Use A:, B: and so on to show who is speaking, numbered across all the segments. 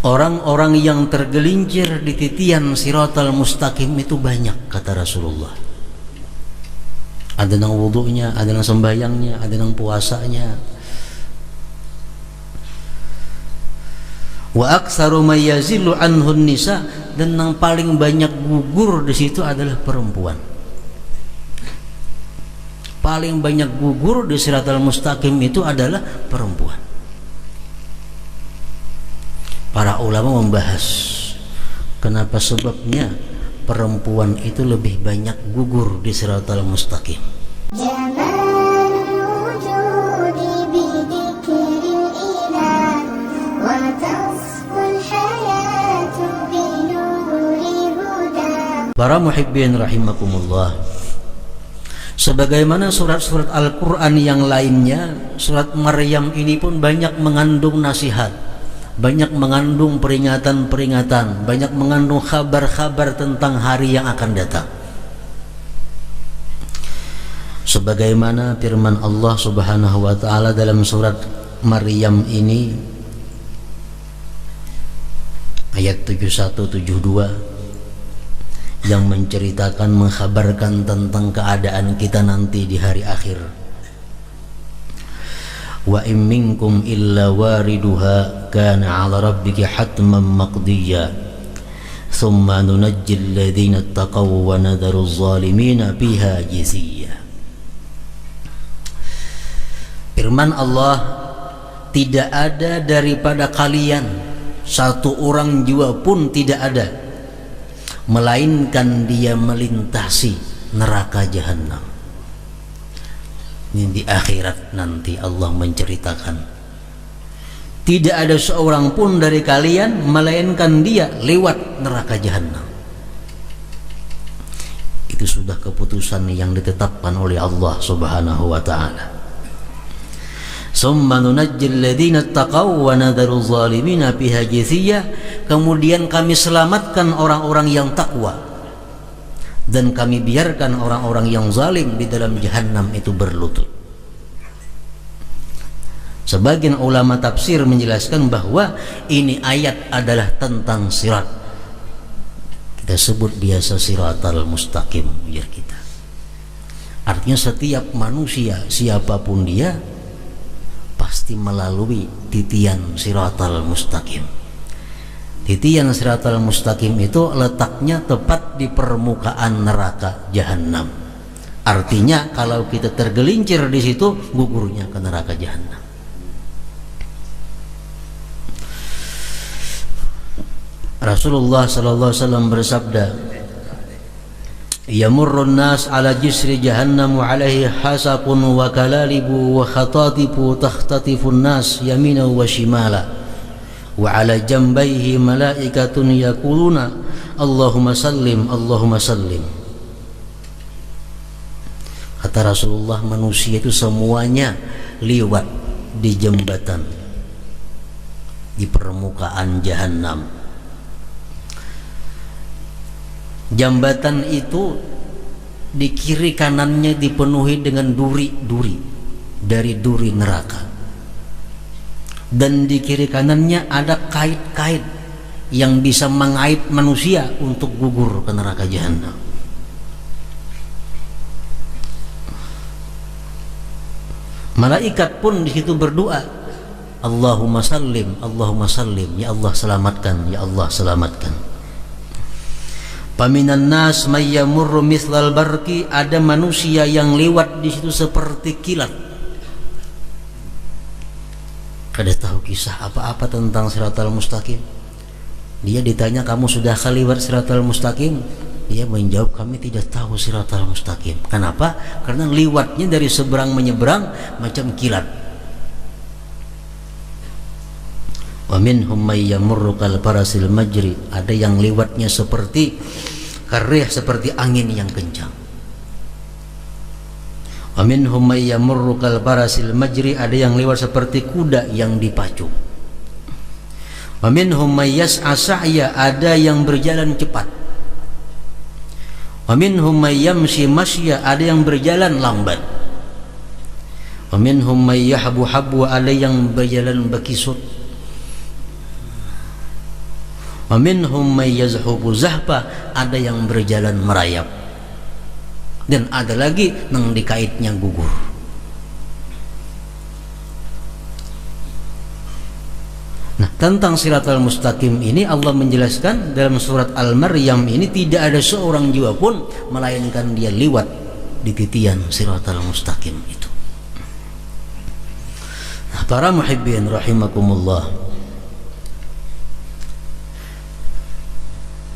A: Orang-orang yang tergelincir di titian Siratal Mustaqim itu banyak, kata Rasulullah. Ada yang wudunya, ada yang sembahyangnya, ada yang puasanya. Wa aktsaru may yazillu anhu nisa, dan yang paling banyak gugur di situ adalah perempuan. Paling banyak gugur di Siratal Mustaqim itu adalah perempuan. Para ulama membahas kenapa sebabnya perempuan itu lebih banyak gugur di Siratal Mustaqim. Para muhibbin rahimakumullah, sebagaimana surat-surat Al-Quran yang lainnya, surat Maryam ini pun banyak mengandung nasihat, banyak mengandung peringatan-peringatan, banyak mengandung kabar-kabar tentang hari yang akan datang. Sebagaimana firman Allah Subhanahu wa taala dalam surat Maryam ini ayat 71-72 yang menceritakan, mengkhabarkan tentang keadaan kita nanti di hari akhir. Wa in minkum illa wariduha kana 'ala rabbika hatman maqdiya thumma nunajji alladhina ittaqaw wa nadharu adh-dhalimina fiha jithiya. Firman Allah, tidak ada daripada kalian satu orang jua pun tidak ada melainkan dia melintasi neraka jahanam. Ini di akhirat nanti Allah menceritakan, tidak ada seorang pun dari kalian melainkan dia lewat neraka jahanam. Itu sudah keputusan yang ditetapkan oleh Allah Subhanahu wa taala. Summa nunajjil ladzina taqaw wa nadharu adh-dhalimina fiha jithiya. Kemudian kami selamatkan orang-orang yang takwa dan kami biarkan orang-orang yang zalim di dalam jahanam itu berlutut. Sebagian ulama tafsir menjelaskan bahwa ini ayat adalah tentang sirat. Kita sebut biasa Siratal Mustaqim biar kita. Artinya setiap manusia siapapun dia pasti melalui titian Siratal Mustaqim. Titian Siratal Mustaqim itu letaknya tepat di permukaan neraka jahanam. Artinya kalau kita tergelincir di situ, gugurnya ke neraka jahanam. Rasulullah sallallahu alaihi wasallam bersabda, "Yamurrun nas ala jisri jahannam wa alaihi hasaqun wa kalalibu wa khatatibu takhtatifun nas yamina wa shimala. Wa ala jambayhi malaikatun yaquluna Allahumma sallim Allahumma sallim." Kata Rasulullah, manusia itu semuanya liwat di jembatan di permukaan jahanam. Jembatan itu di kiri kanannya dipenuhi dengan duri-duri dari duri neraka, dan di kiri kanannya ada kait-kait yang bisa mengait manusia untuk gugur ke neraka jahanam. Malaikat pun di situ berdoa, Allahumma sallim Allahumma sallim, ya Allah selamatkan, ya Allah selamatkan. Paminan nas may yamurru mithlal barqi, ada manusia yang lewat di situ seperti kilat. Kada tahu kisah apa-apa tentang Siratal Mustaqim. Dia ditanya, kamu sudah lewat Siratal Mustaqim? Dia menjawab, kami tidak tahu Siratal Mustaqim. Kenapa? Karena lewatnya dari seberang menyeberang macam kilat. Wa minhum may yamurru kal farasil majri, ada yang lewatnya seperti karih, seperti angin yang kencang. Wa minhum may yamurru kal farasil majri, ada yang lewat seperti kuda yang dipacu. Wa minhum may yas'a sa'ya, ada yang berjalan cepat. Wa minhum may yamshi masya, ada yang berjalan lambat. Wa minhum may yahbu habwa, ada yang berjalan berkisut. Wa minhum may yazhubu zahfa, ada yang berjalan merayap, dan ada lagi nang dikaitnya gugur. Nah, tentang siratal mustaqim ini Allah menjelaskan dalam surat Al-Maryam ini, tidak ada seorang jiwa pun melainkan dia liwat di titian siratal mustaqim itu. Nah, para muhibbin rahimakumullah,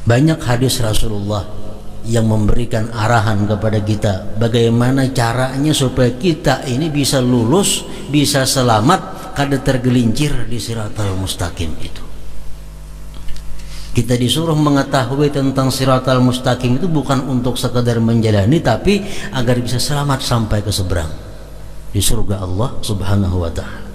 A: banyak hadis Rasulullah yang memberikan arahan kepada kita bagaimana caranya supaya kita ini bisa lulus, bisa selamat, kada tergelincir di siratal mustaqim itu. Kita disuruh mengetahui tentang siratal mustaqim itu bukan untuk sekadar menjalani, tapi agar bisa selamat sampai ke seberang di surga Allah Subhanahu wa ta'ala.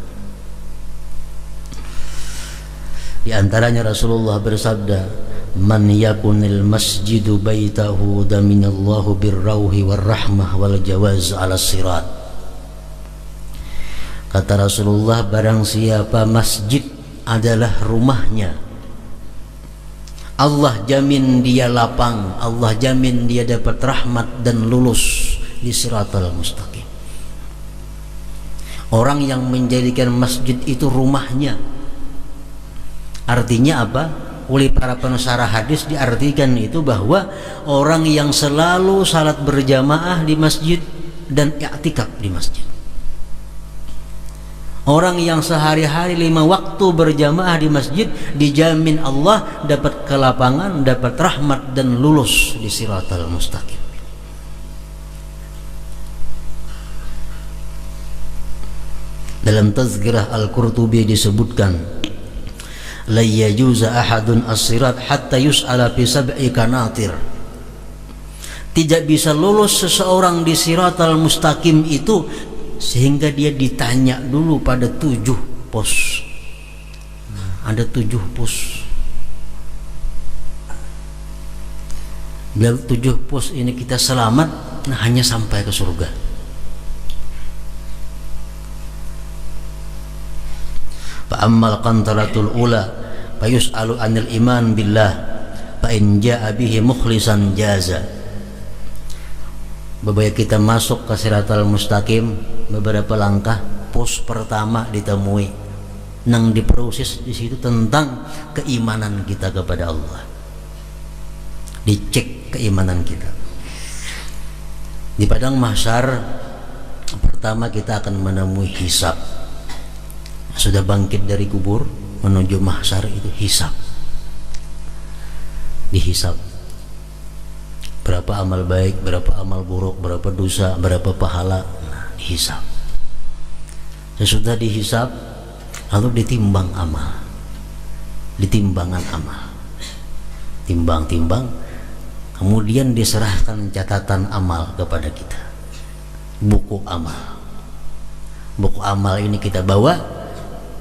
A: Di antaranya Rasulullah bersabda, man yakunil masjidu baitahu daminallahu birrauhi warrahmah wal jawaz ala sirat. Kata Rasulullah, barang siapa masjid adalah rumahnya, Allah jamin dia lapang, Allah jamin dia dapat rahmat dan lulus di siratal mustaqim. Orang yang menjadikan masjid itu rumahnya, artinya apa? Oleh para pensyarah hadis diartikan itu bahwa orang yang selalu salat berjamaah di masjid dan i'tikaf di masjid. Orang yang sehari-hari 5 waktu berjamaah di masjid, dijamin Allah dapat kelapangan, dapat rahmat dan lulus di siratal mustaqim. Dalam Tazkirah Al-Qurtubi disebutkan, la yajuza ahadun as-sirat hatta yus'ala fi sab'i kanatir. Tidak bisa lulus seseorang di siratal mustaqim itu sehingga dia ditanya dulu pada 7 pos. Ada 7 pos. Bila 7 pos ini kita selamat, nah hanya sampai ke surga. Fa ammal qantaratul ula fa yus'alu anil iman billah fa in jaa bihi mukhlisan jaza. Beberapa kita masuk ke siratal mustaqim, beberapa langkah, pos pertama ditemui, nang diproses di situ tentang keimanan kita kepada Allah. Dicek keimanan kita. Di padang mahsyar pertama kita akan menemui hisab. Sudah bangkit dari kubur menuju mahsyar itu hisab. Dihisab. Berapa amal baik, berapa amal buruk, berapa dosa, berapa pahala, nah, dihisab. Sesudah dihisab, lalu ditimbang amal, ditimbangan amal, timbang-timbang, kemudian diserahkan catatan amal kepada kita, buku amal. Buku amal ini kita bawa,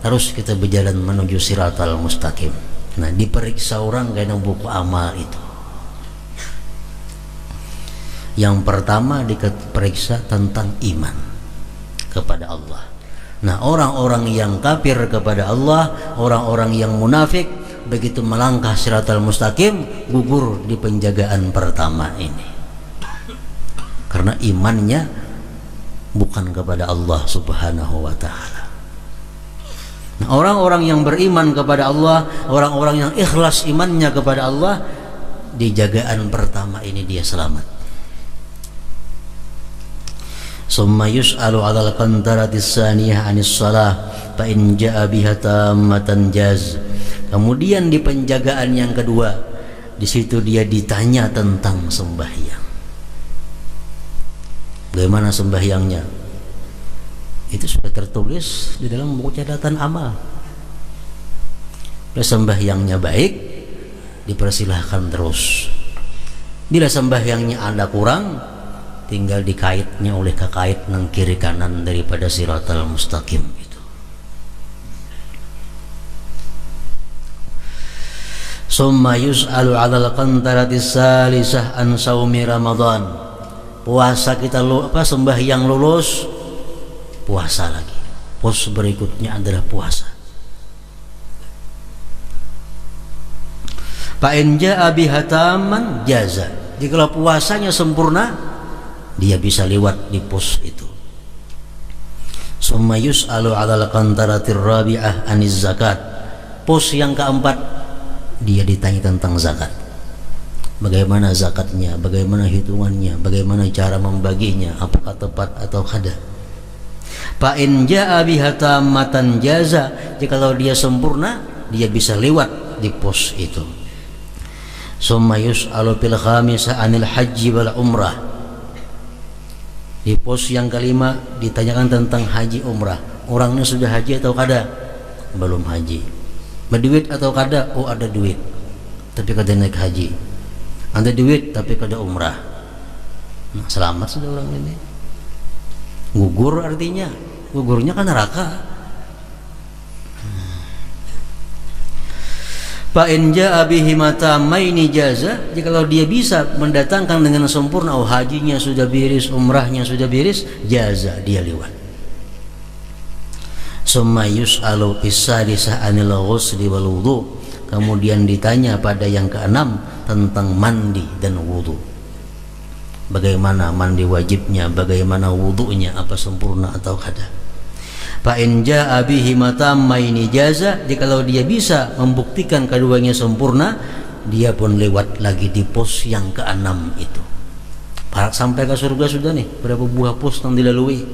A: terus kita berjalan menuju siratal mustaqim. Nah, diperiksa orang karena buku amal itu. Yang pertama diperiksa tentang iman kepada Allah. Nah, orang-orang yang kafir kepada Allah, orang-orang yang munafik, begitu melangkah siratal mustaqim, gugur di penjagaan pertama ini. Karena imannya bukan kepada Allah Subhanahu wa ta'ala. Nah, orang-orang yang beriman kepada Allah, orang-orang yang ikhlas imannya kepada Allah, di jagaan pertama ini dia selamat. Summa yus'alu 'alal qantaratis saniyah 'anis shalah fa in jaa biha tammatan jaz. Kemudian di penjagaan yang kedua, di situ dia ditanya tentang sembahyang. Bagaimana sembahyangnya? Itu sudah tertulis di dalam buku catatan amal. Bila sembahyangnya baik, dipersilahkan terus. Bila sembahyangnya ada kurang, tinggal dikaitnya oleh kekait nang kiri kanan daripada siratal mustaqim itu. Summa yus'alu 'alal qantaratis salisah an saumi Ramadan. Puasa kita sembahyang lulus, puasa lagi. Pos berikutnya adalah puasa. Fa in jaa biha tamman jaza. Jika puasanya sempurna, dia bisa lewat di pos itu. Summa yus'alu 'alal qantaratir rabi'ah aniz zakat. Pos yang keempat, dia ditanya tentang zakat. Bagaimana zakatnya, bagaimana hitungannya, bagaimana cara membaginya, apakah tepat atau kada. Fa in jaa biha tammatan jaza. Jikalau dia sempurna, dia bisa lewat di pos itu. Summa yus'alu fil khamisah 'anil haji wal umrah. Di pos yang kelima ditanyakan tentang haji umrah. Orangnya sudah haji atau kada? Belum haji. Berduit atau kada? Oh, ada duit, tapi kada naik haji. Ada duit tapi kada umrah. Nah, selamat sudah orang ini. Gugur artinya, gugurnya kan neraka. Fa in jaa bihi matamaini jaza. Jikalau dia bisa mendatangkan dengan sempurna, oh hajinya sudah beres, umrahnya sudah beres, jaza, dia lewat. Summa yus'alu bis-sadisah 'anil ghusli wal wudu. Kemudian ditanya pada yang keenam tentang mandi dan wudu. Bagaimana mandi wajibnya, bagaimana wudunya, apa sempurna atau kada. Fa in jaa bihi matammaini jaza. Jikalau dia bisa membuktikan keduanya sempurna, dia pun lewat lagi di pos yang keenam itu. Sampai ke surga sudah nih, berapa buah pos yang dilalui.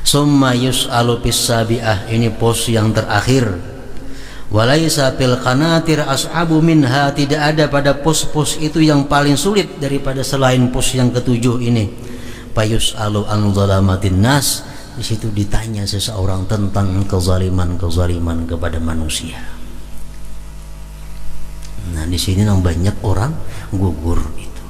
A: Summa yus'alu fis sabi'ah. Ini pos yang terakhir. Walaisa fil qanatir as'abu minha. Tidak ada pada pos-pos itu yang paling sulit daripada selain pos yang ketujuh ini. Fa yus'alu an zalamatin nas. Di situ ditanya seseorang tentang kezaliman kepada manusia. Nah, di sini banyak orang gugur itu.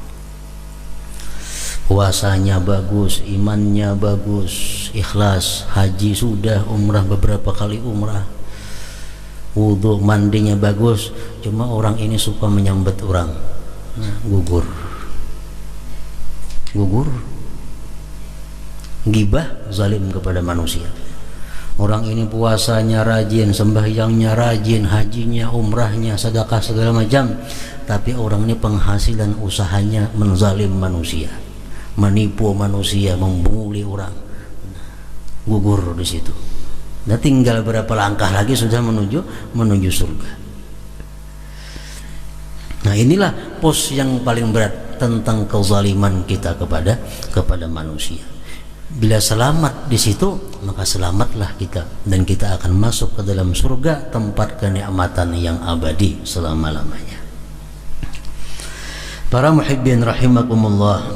A: Puasanya bagus, imannya bagus, ikhlas, haji sudah, umrah beberapa kali umrah, wudu, mandinya bagus, cuma orang ini suka menyambat orang. Nah, gugur. Gibah, zalim kepada manusia. Orang ini puasanya rajin, sembahyangnya rajin, hajinya, umrahnya, sedekah segala macam, tapi orang ini penghasilan usahanya menzalim manusia, menipu manusia, membuli orang. Gugur di situ. Nah, tinggal berapa langkah lagi sudah menuju surga. Nah, inilah pos yang paling berat tentang kezaliman kita kepada manusia. Bila selamat di situ, maka selamatlah kita, dan kita akan masuk ke dalam surga, tempat kenikmatan yang abadi selama-lamanya. Para muhibbin rahimakumullah,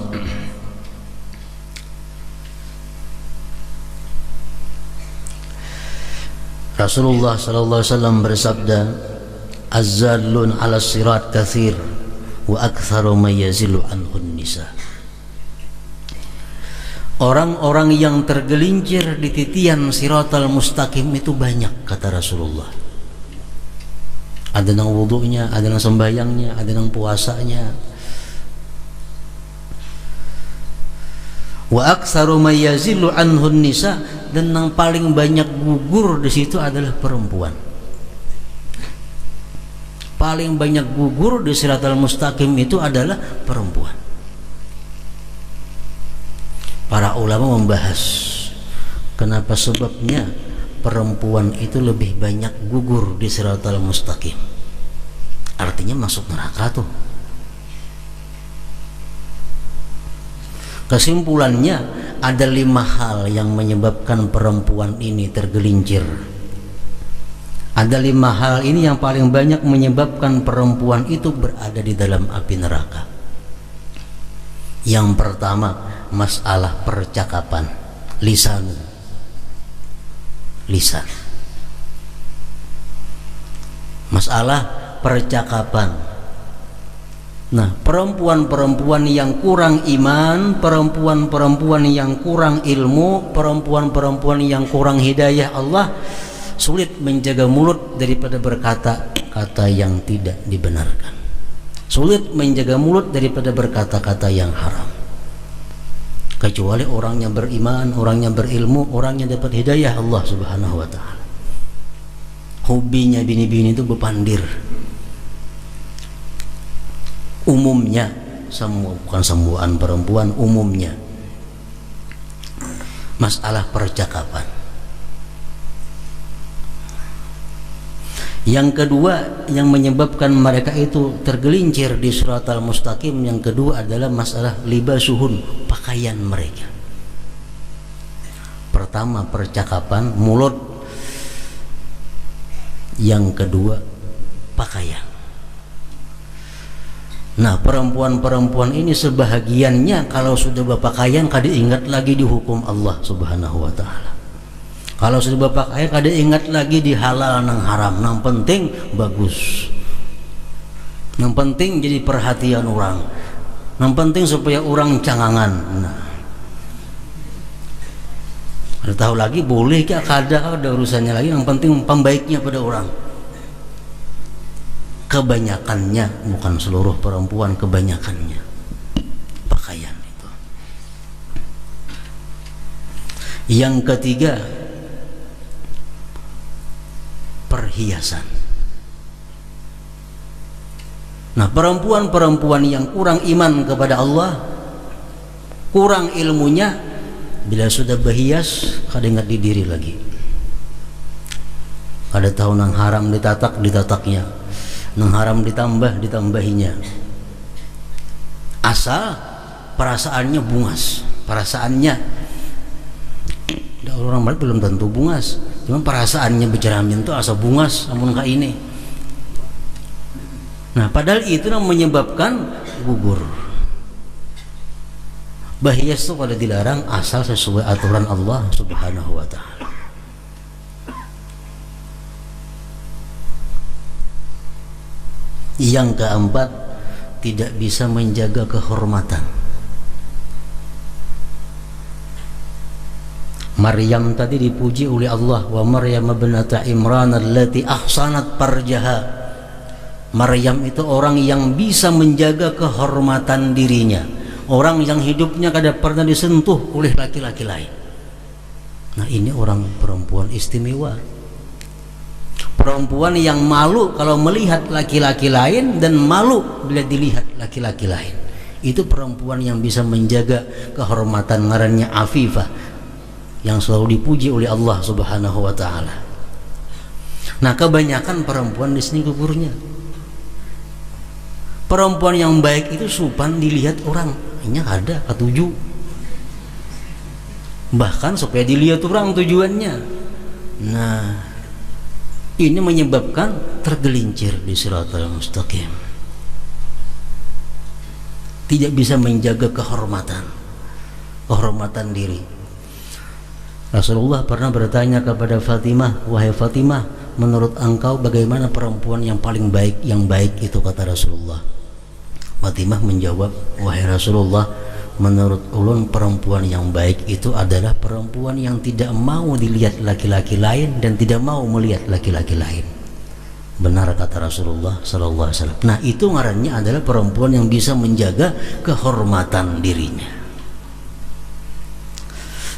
A: Rasulullah sallallahu alaihi wasallam bersabda, "Az-zallun 'ala sirat katsir wa aktsaru may yazilu anhu nisa." Orang-orang yang tergelincir di titian siratal mustaqim itu banyak, kata Rasulullah. Ada yang wudunya, ada yang sembahyangnya, ada yang puasanya. Wa aktsaru may yazilu anhu nisa, dan yang paling banyak gugur di situ adalah perempuan. Paling banyak gugur di siratal mustaqim itu adalah perempuan. Para ulama membahas kenapa sebabnya perempuan itu lebih banyak gugur di siratal mustaqim. Artinya masuk neraka tuh. Kesimpulannya ada 5 hal yang menyebabkan perempuan ini tergelincir. Ada 5 hal ini yang paling banyak menyebabkan perempuan itu berada di dalam api neraka. Yang pertama, masalah percakapan, lisan. Masalah percakapan. Nah, perempuan-perempuan yang kurang iman, perempuan-perempuan yang kurang ilmu, perempuan-perempuan yang kurang hidayah Allah, sulit menjaga mulut daripada berkata kata yang tidak dibenarkan. Sulit menjaga mulut daripada berkata-kata yang haram. Kecuali orang yang beriman, orang yang berilmu, orang yang dapat hidayah Allah Subhanahu wa taala. Hobinya bini-bini itu bepandir. umumnya, bukan sembuhan perempuan, umumnya masalah percakapan. Yang kedua yang menyebabkan mereka itu tergelincir di Shiratal Mustaqim, yang kedua adalah masalah libasuhun, pakaian mereka. Pertama percakapan, mulut. Yang kedua pakaian. Nah, perempuan-perempuan ini sebahagiannya kalau sudah berpakaian kada ingat lagi dihukum Allah Subhanahu wa taala. Kalau sudah berpakaian kada ingat lagi di halal nang haram. Nang penting bagus. Nang penting jadi perhatian orang. Nang penting supaya orang cangangan. Nah, ada tahu lagi boleh ke kada urusannya lagi. Yang penting pembaiknya pada orang. Kebanyakannya, bukan seluruh perempuan, kebanyakannya pakaian itu. Yang ketiga perhiasan. Nah, perempuan-perempuan yang kurang iman kepada Allah, kurang ilmunya, bila sudah berhias kada ingat di diri lagi. Kada tahu nang haram ditataknya, nang haram ditambahinya. Asal perasaannya bungas, perasaannya orang belum tentu bungas, cuma perasaannya berjeramin itu asal bungas, namun kak ini. Nah, padahal itu yang menyebabkan gugur. Berhias itu pada dilarang asal sesuai aturan Allah Subhanahu wa taala. Yang keempat, tidak bisa menjaga kehormatan. Maryam tadi dipuji oleh Allah, wa Maryam ibnata Imran allati ahsanat farjaha. Maryam itu orang yang bisa menjaga kehormatan dirinya, orang yang hidupnya kada pernah disentuh oleh laki-laki lain. Nah, ini orang perempuan istimewa, perempuan yang malu kalau melihat laki-laki lain dan malu bila dilihat laki-laki lain. Itu perempuan yang bisa menjaga kehormatan, ngarannya Afifah, yang selalu dipuji oleh Allah Subhanahu wa taala. Nah, kebanyakan perempuan di sini gugurnya. Perempuan yang baik itu supan dilihat orang, ini ada ketujuh. Bahkan supaya dilihat orang tujuannya. Nah, ini menyebabkan tergelincir di Shiratal Mustaqim. Tidak bisa menjaga kehormatan diri. Rasulullah pernah bertanya kepada Fatimah, wahai Fatimah, menurut engkau bagaimana perempuan yang paling baik? Yang baik itu, kata Rasulullah. Fatimah menjawab, wahai Rasulullah, menurut ulun perempuan yang baik itu adalah perempuan yang tidak mau dilihat laki-laki lain dan tidak mau melihat laki-laki lain. Benar kata Rasulullah sallallahu alaihi wasallam. Nah, itu ngarannya adalah perempuan yang bisa menjaga kehormatan dirinya.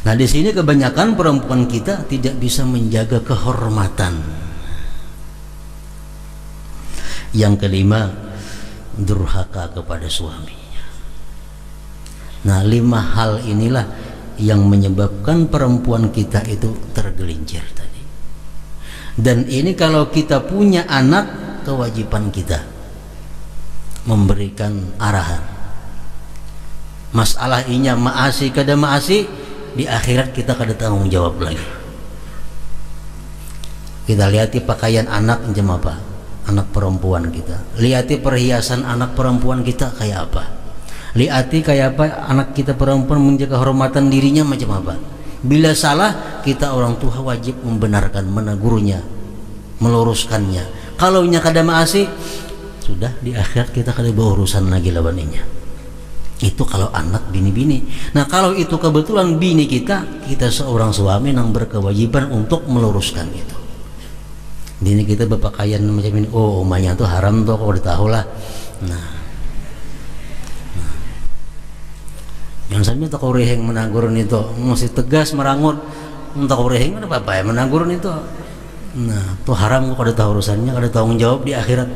A: Nah, di sini kebanyakan perempuan kita tidak bisa menjaga kehormatan. Yang kelima, durhaka kepada suaminya. Nah, 5 hal inilah yang menyebabkan perempuan kita itu tergelincir tadi. Dan ini kalau kita punya anak, kewajiban kita memberikan arahan. Masalah inya maasi kada maasi, di akhirat kita kada tanggung jawab lagi. Kita lihati pakaian anak macam apa, anak perempuan kita. Lihati perhiasan anak perempuan kita kayak apa. Lihati kayak apa anak kita perempuan menjaga kehormatan dirinya macam apa. Bila salah, kita orang tua wajib membenarkan, menegurnya, meluruskannya. Kalau nya kada maasi, sudah di akhirat kita kada berurusan lagi lawannya. Itu kalau anak bini-bini. Nah, kalau itu kebetulan bini kita seorang suami yang berkewajiban untuk meluruskan itu. Bini kita berpakaian macam ini, oh omanya tuh haram tuh, kau udah tahu lah. Nah, yang sampai tak kau reheng menangguran itu, mesti tegas merangut. Tak kau reheng ada apa ya menangguran itu. Nah, tuh haram, kau udah tahu urusannya, kada tanggung jawab di akhirat.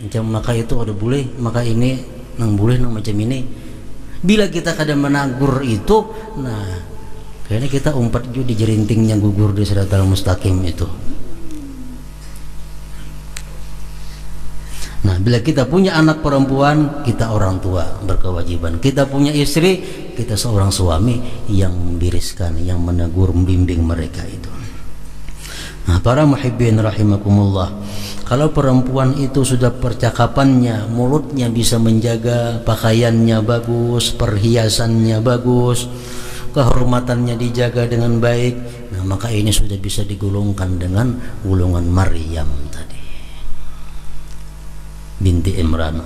A: macam maka itu ada boleh, maka ini nang boleh nang macam ini. Bila kita kadang menagur itu, nah kayaknya kita umpat juga di jerintingnya gugur di siratal mustaqim itu. Nah, bila kita punya anak perempuan, kita orang tua berkewajiban. Kita punya istri, kita seorang suami yang membiriskan, yang menegur, membimbing mereka itu. Nah, para muhibbin rahimakumullah, kalau perempuan itu sudah percakapannya, mulutnya bisa menjaga, pakaiannya bagus, perhiasannya bagus, kehormatannya dijaga dengan baik, nah maka ini sudah bisa digolongkan dengan golongan Maryam tadi binti Imran